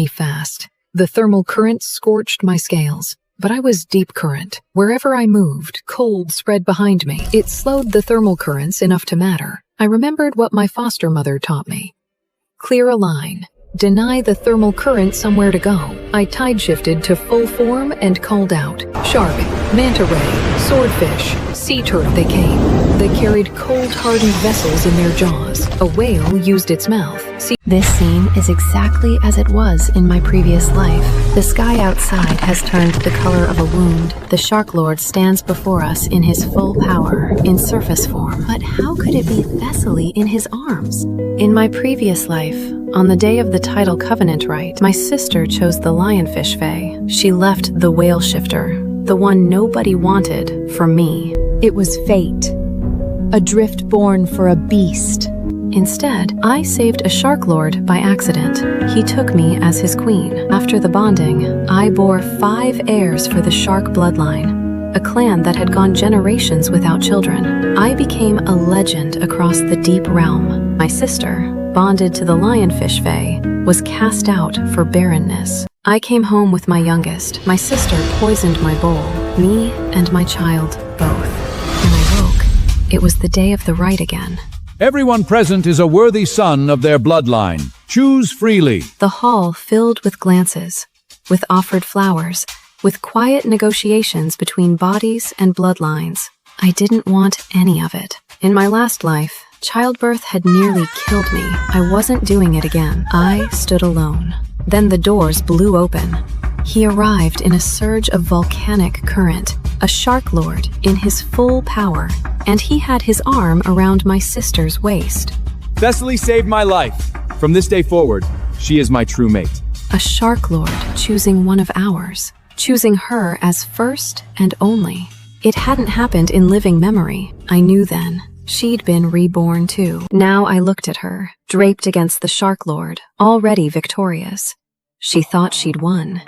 me fast. The thermal current scorched my scales, but I was deep current. Wherever I moved, cold spread behind me. It slowed the thermal currents enough to matter. I remembered what my foster mother taught me. Clear a line. Deny the thermal current somewhere to go. I tide shifted to full form and called out. Shark, manta ray, swordfish, sea turtle they came. They carried cold-hardened vessels in their jaws. A whale used its mouth. This scene is exactly as it was in my previous life. The sky outside has turned the color of a wound. The Shark Lord stands before us in his full power, in surface form. But how could it be Thessaly in his arms? In my previous life, on the day of the tidal covenant rite, my sister chose the lionfish fae. She left the whale shifter, the one nobody wanted, for me. It was fate. A drift born for a beast. Instead, I saved a Shark Lord by accident. He took me as his queen. After the bonding, I bore 5 heirs for the shark bloodline, a clan that had gone generations without children. I became a legend across the deep realm. My sister, bonded to the lionfish fae, was cast out for barrenness. I came home with my youngest. My sister poisoned my bowl, me and my child both. When I woke, it was the day of the rite again. Everyone present is a worthy son of their bloodline. Choose freely. The hall filled with glances, with offered flowers, with quiet negotiations between bodies and bloodlines. I didn't want any of it. In my last life, childbirth had nearly killed me. I wasn't doing it again. I stood alone. Then the doors blew open. He arrived in a surge of volcanic current, a Shark Lord in his full power, and he had his arm around my sister's waist. Thessaly saved my life. From this day forward, she is my true mate. A Shark Lord choosing one of ours, choosing her as first and only. It hadn't happened in living memory. I knew then. She'd been reborn too. Now I looked at her, draped against the Shark Lord, already victorious. She thought she'd won.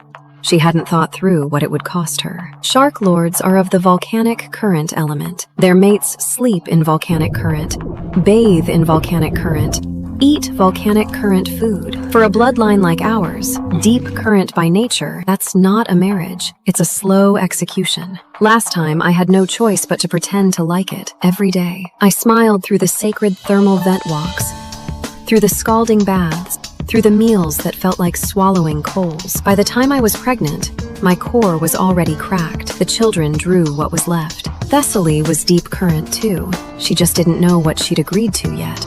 She hadn't thought through what it would cost her. Shark Lords are of the volcanic current element. Their mates sleep in volcanic current, bathe in volcanic current, eat volcanic current food. For a bloodline like ours, deep current by nature, that's not a marriage. It's a slow execution. Last time, I had no choice but to pretend to like it every day. I smiled through the sacred thermal vent walks, through the scalding baths, through the meals that felt like swallowing coals. By the time I was pregnant, my core was already cracked. The children drew what was left. Thessaly was deep current too. She just didn't know what she'd agreed to yet.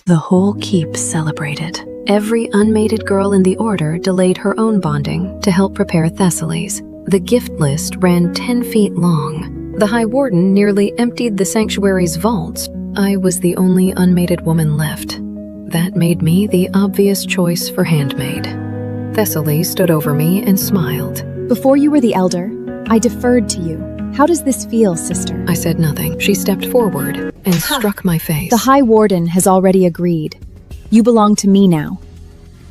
The whole keep celebrated. Every unmated girl in the order delayed her own bonding to help prepare Thessaly's. The gift list ran 10 feet long. The High Warden nearly emptied the sanctuary's vaults. I was the only unmated woman left. That made me the obvious choice for handmaid. Thessaly stood over me and smiled. Before you were the elder, I deferred to you. How does this feel, sister? I said nothing. She stepped forward and struck my face. The High Warden has already agreed. You belong to me now.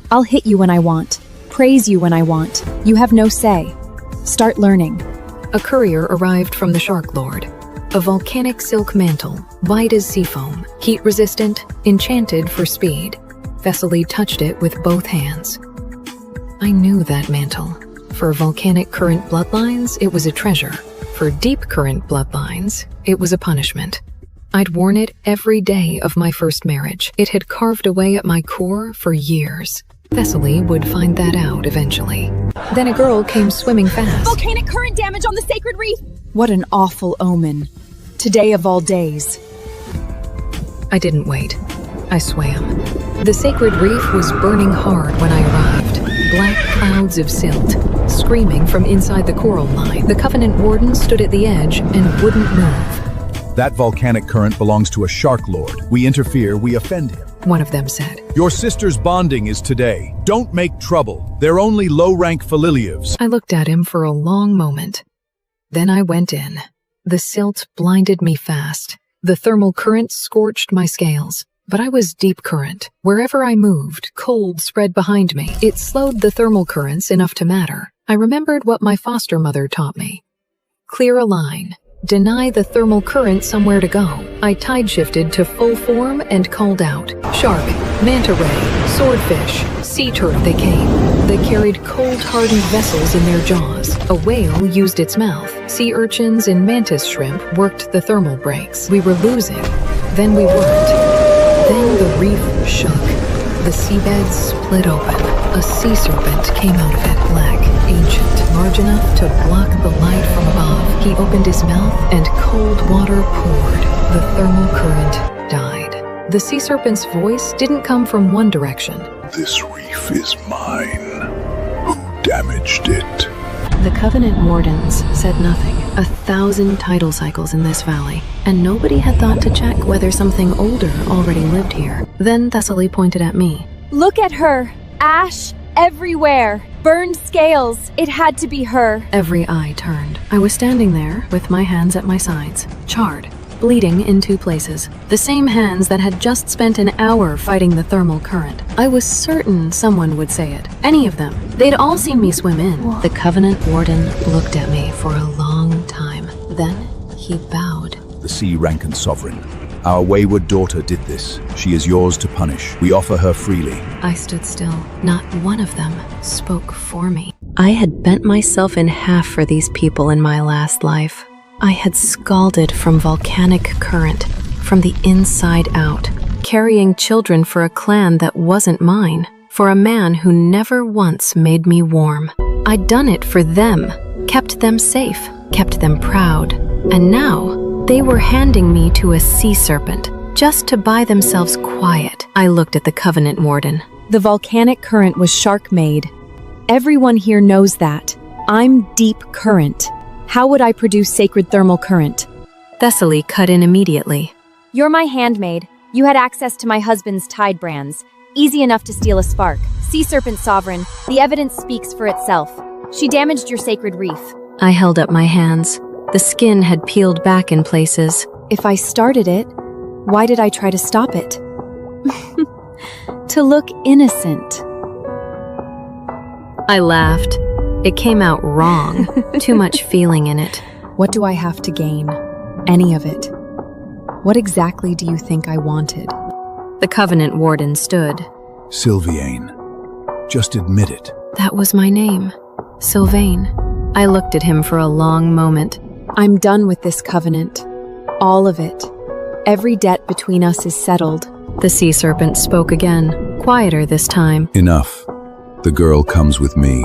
I'll hit you when I want, praise you when I want. You have no say. Start learning. A courier arrived from the Shark Lord. A volcanic silk mantle, white as sea foam, heat-resistant, enchanted for speed. Thessaly touched it with both hands. I knew that mantle. For volcanic current bloodlines, it was a treasure. For deep current bloodlines, it was a punishment. I'd worn it every day of my first marriage. It had carved away at my core for years. Thessaly would find that out eventually. Then a girl came swimming fast. Volcanic current damage on the sacred reef! What an awful omen. Today of all days. I didn't wait. I swam. The sacred reef was burning hard when I arrived. Black clouds of silt, screaming from inside the coral line. The Covenant Warden stood at the edge and wouldn't move. That volcanic current belongs to a Shark Lord. We interfere, we offend him. One of them said. Your sister's bonding is today. Don't make trouble. They're only low-rank Falilievs. I looked at him for a long moment. Then I went in. The silt blinded me fast. The thermal current scorched my scales. But I was deep current. Wherever I moved, cold spread behind me. It slowed the thermal currents enough to matter. I remembered what my foster mother taught me. Clear a line. deny the thermal current somewhere to go. I tide shifted to full form and called out. Shark, manta ray, swordfish, sea turtle they came. They carried cold-hardened vessels in their jaws. A whale used its mouth. Sea urchins and mantis shrimp worked the thermal brakes. We were losing. Then we weren't. Then the reef shook. The seabed split open. A sea serpent came out of it, black, ancient, large enough to block the light from above. He opened his mouth and cold water poured. The thermal current died. The sea serpent's voice didn't come from one direction. This reef is mine. Who damaged it? The Covenant Wardens said nothing. 1,000 tidal cycles in this valley, and nobody had thought to check whether something older already lived here. Then Thessaly pointed at me. Look at her! Ash everywhere! Burned scales! It had to be her! Every eye turned. I was standing there with my hands at my sides, charred, bleeding in 2 places. The same hands that had just spent an hour fighting the thermal current. I was certain someone would say it. Any of them. They'd all seen me swim in. The Covenant Warden looked at me for a long time. Then he bowed. The sea rank sovereign. Our wayward daughter did this. She is yours to punish. We offer her freely. I stood still. Not one of them spoke for me. I had bent myself in half for these people in my last life. I had scalded from volcanic current, from the inside out, carrying children for a clan that wasn't mine, for a man who never once made me warm. I'd done it for them, kept them safe, kept them proud, and now they were handing me to a sea serpent, just to buy themselves quiet. I looked at the Covenant Warden. The volcanic current was shark-made. Everyone here knows that. I'm deep current. How would I produce sacred thermal current? Thessaly cut in immediately. You're my handmaid. You had access to my husband's tide brands. Easy enough to steal a spark. Sea Serpent Sovereign, the evidence speaks for itself. She damaged your sacred reef. I held up my hands. The skin had peeled back in places. If I started it, why did I try to stop it? To look innocent. I laughed. It came out wrong. Too much feeling in it. What do I have to gain? Any of it. What exactly do you think I wanted? The Covenant Warden stood. Sylvaine. Just admit it. That was my name. Sylvaine. I looked at him for a long moment. I'm done with this covenant. All of it. Every debt between us is settled. The sea serpent spoke again, quieter this time. Enough. The girl comes with me.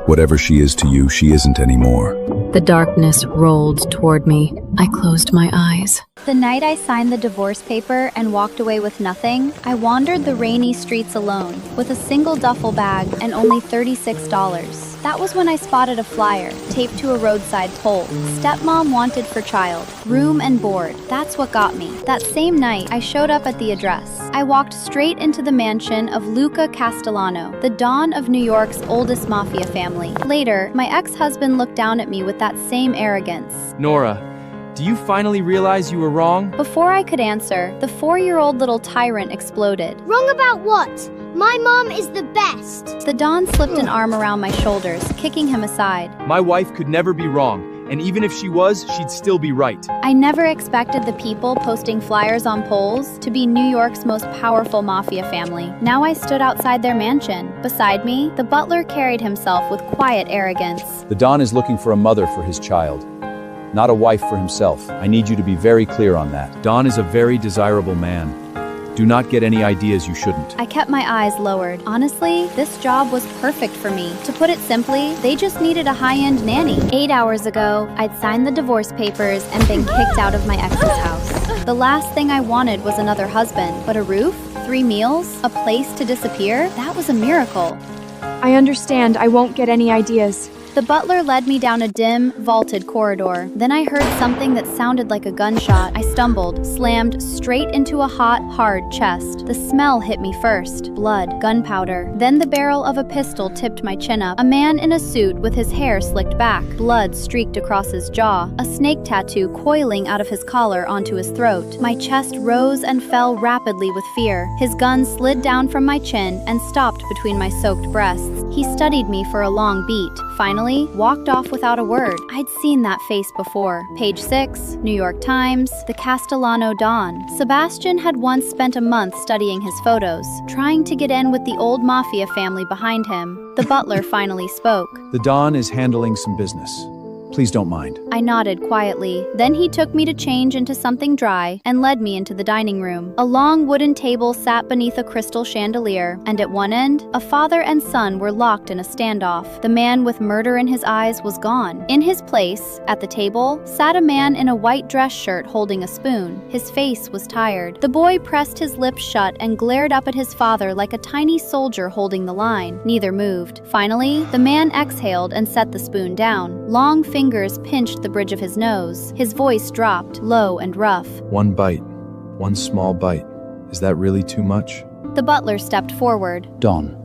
Whatever she is to you, she isn't anymore. The darkness rolled toward me. I closed my eyes. The night I signed the divorce paper and walked away with nothing, I wandered the rainy streets alone, with a single duffel bag and only $36. That was when I spotted a flyer, taped to a roadside pole. Stepmom wanted for child, room and board. That's what got me. That same night, I showed up at the address. I walked straight into the mansion of Luca Castellano, the Don of New York's oldest mafia family. Later, my ex-husband looked down at me with that same arrogance. Nora, do you finally realize you were wrong? Before I could answer, the 4-year-old little tyrant exploded. Wrong about what? My mom is the best. The Don slipped an arm around my shoulders, kicking him aside. My wife could never be wrong, and even if she was, she'd still be right. I never expected the people posting flyers on poles to be New York's most powerful mafia family. Now I stood outside their mansion. Beside me, the butler carried himself with quiet arrogance. The Don is looking for a mother for his child, not a wife for himself. I need you to be very clear on that. Don is a very desirable man. Do not get any ideas you shouldn't. I kept my eyes lowered. Honestly, this job was perfect for me. To put it simply, they just needed a high-end nanny. 8 hours ago, I'd signed the divorce papers and been kicked out of my ex's house. The last thing I wanted was another husband, but a roof, 3 meals, a place to disappear, that was a miracle. I understand. I won't get any ideas. The butler led me down a dim, vaulted corridor. Then I heard something that sounded like a gunshot. I stumbled, slammed straight into a hot, hard chest. The smell hit me first. Blood, gunpowder. Then the barrel of a pistol tipped my chin up. A man in a suit with his hair slicked back. Blood streaked across his jaw. A snake tattoo coiling out of his collar onto his throat. My chest rose and fell rapidly with fear. His gun slid down from my chin and stopped between my soaked breasts. He studied me for a long beat, finally walked off without a word. I'd seen that face before. Page 6, New York Times, the Castellano Don. Sebastian had once spent a month studying his photos, trying to get in with the old mafia family behind him. The butler finally spoke. The Don is handling some business. Please don't mind. I nodded quietly. Then he took me to change into something dry and led me into the dining room. A long wooden table sat beneath a crystal chandelier, and at one end, a father and son were locked in a standoff. The man with murder in his eyes was gone. In his place, at the table, sat a man in a white dress shirt holding a spoon. His face was tired. The boy pressed his lips shut and glared up at his father like a tiny soldier holding the line. Neither moved. Finally, the man exhaled and set the spoon down. Long fingers pinched the bridge of his nose. His voice dropped, low and rough. One bite. One small bite. Is that really too much? The butler stepped forward. Don,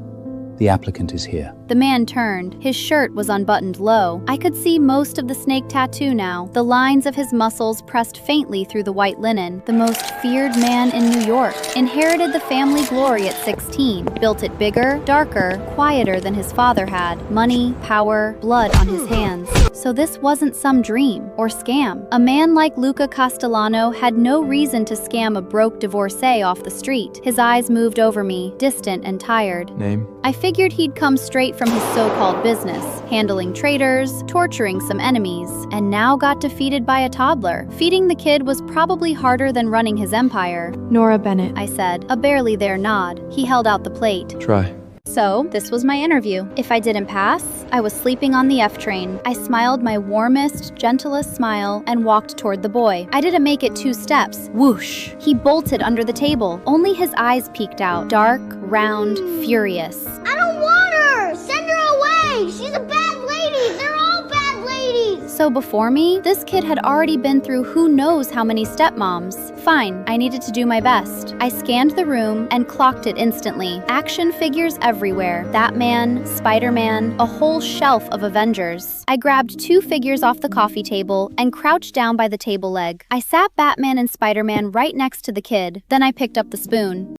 the applicant is here. The man turned. His shirt was unbuttoned low. I could see most of the snake tattoo now. The lines of his muscles pressed faintly through the white linen. The most feared man in New York. Inherited the family glory at 16. Built it bigger, darker, quieter than his father had. Money, power, blood on his hands. So this wasn't some dream or scam. A man like Luca Castellano had no reason to scam a broke divorcee off the street. His eyes moved over me, distant and tired. Name? I figured he'd come straight from his so-called business, handling traitors, torturing some enemies, and now got defeated by a toddler. Feeding the kid was probably harder than running his empire. Nora Bennett. I said, a barely there nod. He held out the plate. Try. So, this was my interview. If I didn't pass, I was sleeping on the F train. I smiled my warmest, gentlest smile and walked toward the boy. I didn't make it 2 steps. Whoosh! He bolted under the table. Only his eyes peeked out. Dark, round, furious. I don't want her! Send her away! She's a bad lady! They're all bad ladies! So before me, this kid had already been through who knows how many stepmoms. Fine, I needed to do my best. I scanned the room and clocked it instantly. Action figures everywhere. Batman, Spider-Man, a whole shelf of Avengers. I grabbed 2 figures off the coffee table and crouched down by the table leg. I sat Batman and Spider-Man right next to the kid. Then I picked up the spoon.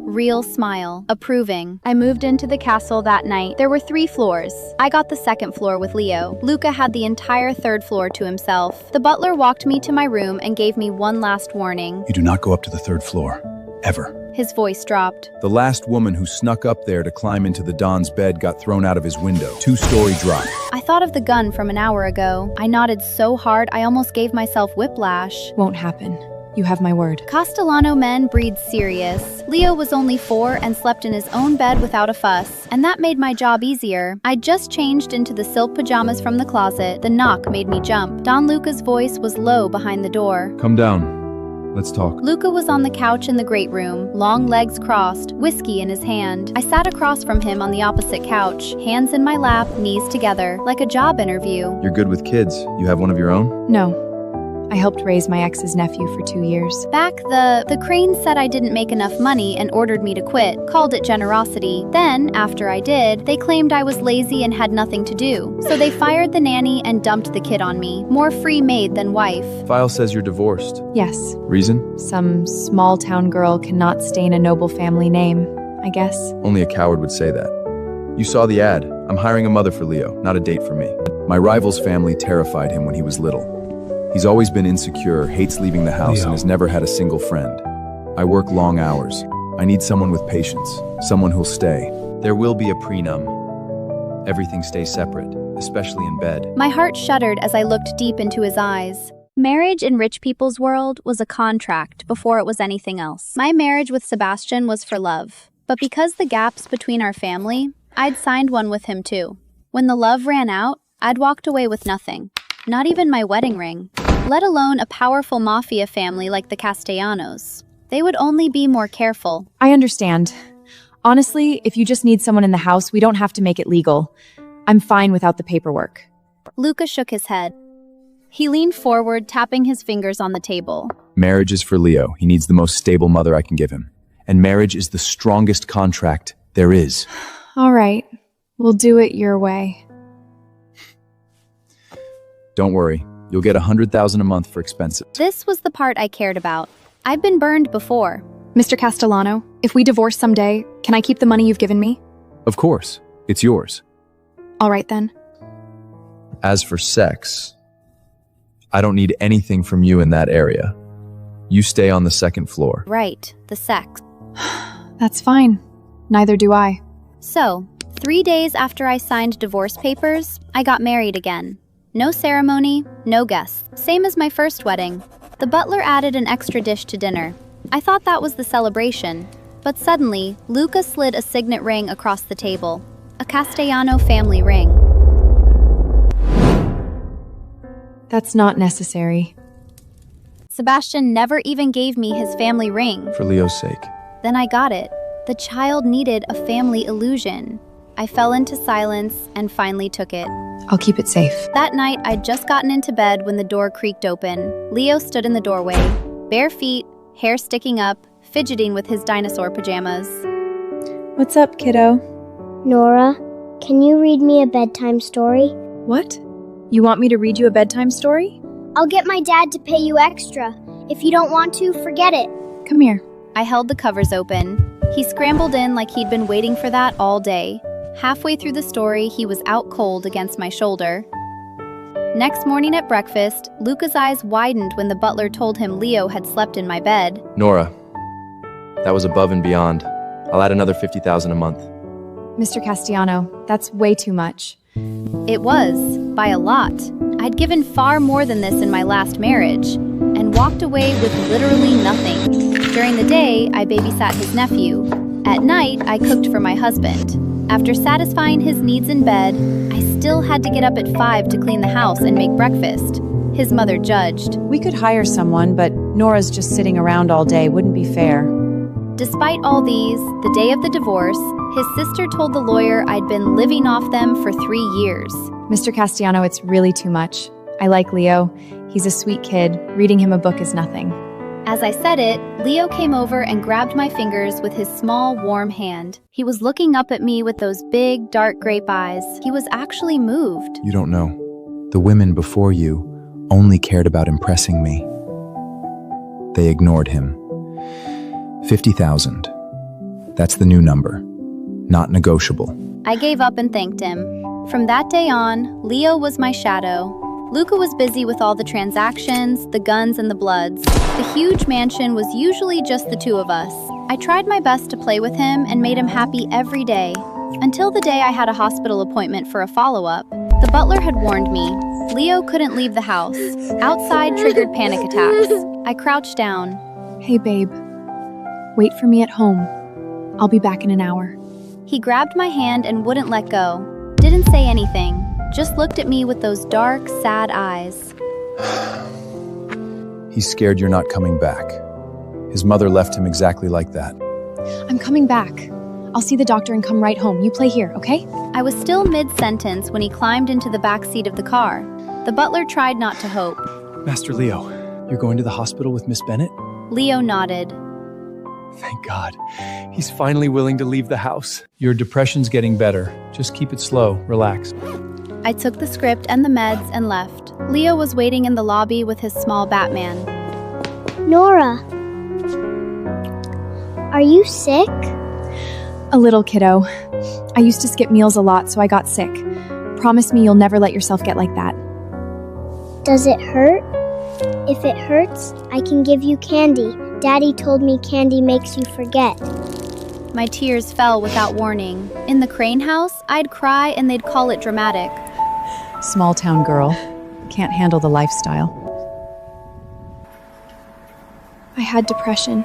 Real smile, approving. I moved into the castle that night. There were 3 floors. I got the 2nd floor with Leo. Luca had the entire 3rd floor to himself. The butler walked me to my room and gave me one last warning. You do not go up to the 3rd floor. Ever. His voice dropped. The last woman who snuck up there to climb into the Don's bed got thrown out of his window. 2-story drop. I thought of the gun from an hour ago. I nodded so hard I almost gave myself whiplash. Won't happen. You have my word. Castellano men breed serious. Leo was only 4 and slept in his own bed without a fuss, and that made my job easier. I'd just changed into the silk pajamas from the closet. The knock made me jump. Don Luca's voice was low behind the door. Come down. Let's talk. Luca was on the couch in the great room, long legs crossed, whiskey in his hand. I sat across from him on the opposite couch, hands in my lap, knees together, like a job interview. You're good with kids. You have one of your own? No. I helped raise my ex's nephew for 2 years. Back the crane said I didn't make enough money and ordered me to quit, called it generosity. Then, after I did, they claimed I was lazy and had nothing to do. So they fired the nanny and dumped the kid on me. More free maid than wife. File says you're divorced. Yes. Reason? Some small-town girl cannot stain a noble family name, I guess. Only a coward would say that. You saw the ad. I'm hiring a mother for Leo, not a date for me. My rival's family terrified him when he was little. He's always been insecure, hates leaving the house, and has never had a single friend. I work long hours. I need someone with patience, someone who'll stay. There will be a prenum. Everything stays separate, especially in bed. My heart shuddered as I looked deep into his eyes. Marriage in rich people's world was a contract before it was anything else. My marriage with Sebastian was for love. But because the gaps between our family, I'd signed one with him too. When the love ran out, I'd walked away with nothing. Not even my wedding ring, let alone a powerful mafia family like the Castellanos. They would only be more careful. I understand. Honestly, if you just need someone in the house, we don't have to make it legal. I'm fine without the paperwork. Luca shook his head. He leaned forward, tapping his fingers on the table. Marriage is for Leo. He needs the most stable mother I can give him. And marriage is the strongest contract there is. All right. We'll do it your way. Don't worry. You'll get $100,000 a month for expenses. This was the part I cared about. I've been burned before. Mr. Castellano, if we divorce someday, can I keep the money you've given me? Of course. It's yours. All right then. As for sex, I don't need anything from you in that area. You stay on the second floor. Right, the sex. That's fine. Neither do I. So, 3 days after I signed divorce papers, I got married again. No ceremony, no guests. Same as my first wedding. The butler added an extra dish to dinner. I thought that was the celebration. But suddenly, Luca slid a signet ring across the table. A Castellano family ring. That's not necessary. Sebastian never even gave me his family ring. For Leo's sake. Then I got it. The child needed a family illusion. I fell into silence and finally took it. I'll keep it safe. That night, I'd just gotten into bed when the door creaked open. Leo stood in the doorway, bare feet, hair sticking up, fidgeting with his dinosaur pajamas. What's up, kiddo? Nora, can you read me a bedtime story? What? You want me to read you a bedtime story? I'll get my dad to pay you extra. If you don't want to, forget it. Come here. I held the covers open. He scrambled in like he'd been waiting for that all day. Halfway through the story, he was out cold against my shoulder. Next morning at breakfast, Luca's eyes widened when the butler told him Leo had slept in my bed. Nora, that was above and beyond. I'll add another $50,000 a month. Mr. Castellano, that's way too much. It was, by a lot. I'd given far more than this in my last marriage, and walked away with literally nothing. During the day, I babysat his nephew. At night, I cooked for my husband. After satisfying his needs in bed, I still had to get up at 5 to clean the house and make breakfast. His mother judged. We could hire someone, but Nora's just sitting around all day wouldn't be fair. Despite all these, the day of the divorce, his sister told the lawyer I'd been living off them for 3 years. Mr. Castellano, it's really too much. I like Leo. He's a sweet kid. Reading him a book is nothing. As I said it, Leo came over and grabbed my fingers with his small, warm hand. He was looking up at me with those big, dark grape eyes. He was actually moved. You don't know. The women before you only cared about impressing me. They ignored him. 50,000. That's the new number. Not negotiable. I gave up and thanked him. From that day on, Leo was my shadow. Luca was busy with all the transactions, the guns, and the bloods. The huge mansion was usually just the two of us. I tried my best to play with him and made him happy every day. Until the day I had a hospital appointment for a follow-up. The butler had warned me. Leo couldn't leave the house. Outside triggered panic attacks. I crouched down. Hey, babe. Wait for me at home. I'll be back in an hour. He grabbed my hand and wouldn't let go. Didn't say anything. Just looked at me with those dark, sad eyes. He's scared you're not coming back. His mother left him exactly like that. I'm coming back. I'll see the doctor and come right home. You play here, okay? I was still mid-sentence when he climbed into the back seat of the car. The butler tried not to hope. Master Leo, you're going to the hospital with Miss Bennett? Leo nodded. Thank God. He's finally willing to leave the house. Your depression's getting better. Just keep it slow. Relax. I took the script and the meds and left. Leo was waiting in the lobby with his small Batman. Nora, are you sick? A little, kiddo. I used to skip meals a lot, so I got sick. Promise me you'll never let yourself get like that. Does it hurt? If it hurts, I can give you candy. Daddy told me candy makes you forget. My tears fell without warning. In the Crane house, I'd cry and they'd call it dramatic. Small town girl. Can't handle the lifestyle. I had depression.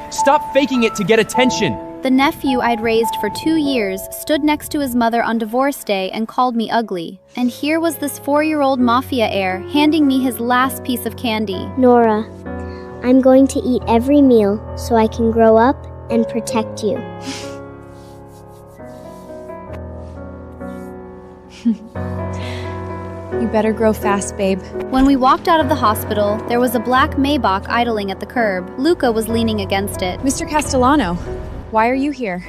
Stop faking it to get attention! The nephew I'd raised for 2 years stood next to his mother on divorce day and called me ugly. And here was this 4-year-old mafia heir handing me his last piece of candy. Nora, I'm going to eat every meal so I can grow up and protect you. You better grow fast, babe. When we walked out of the hospital, there was a black Maybach idling at the curb. Luca was leaning against it. Mr. Castellano, why are you here?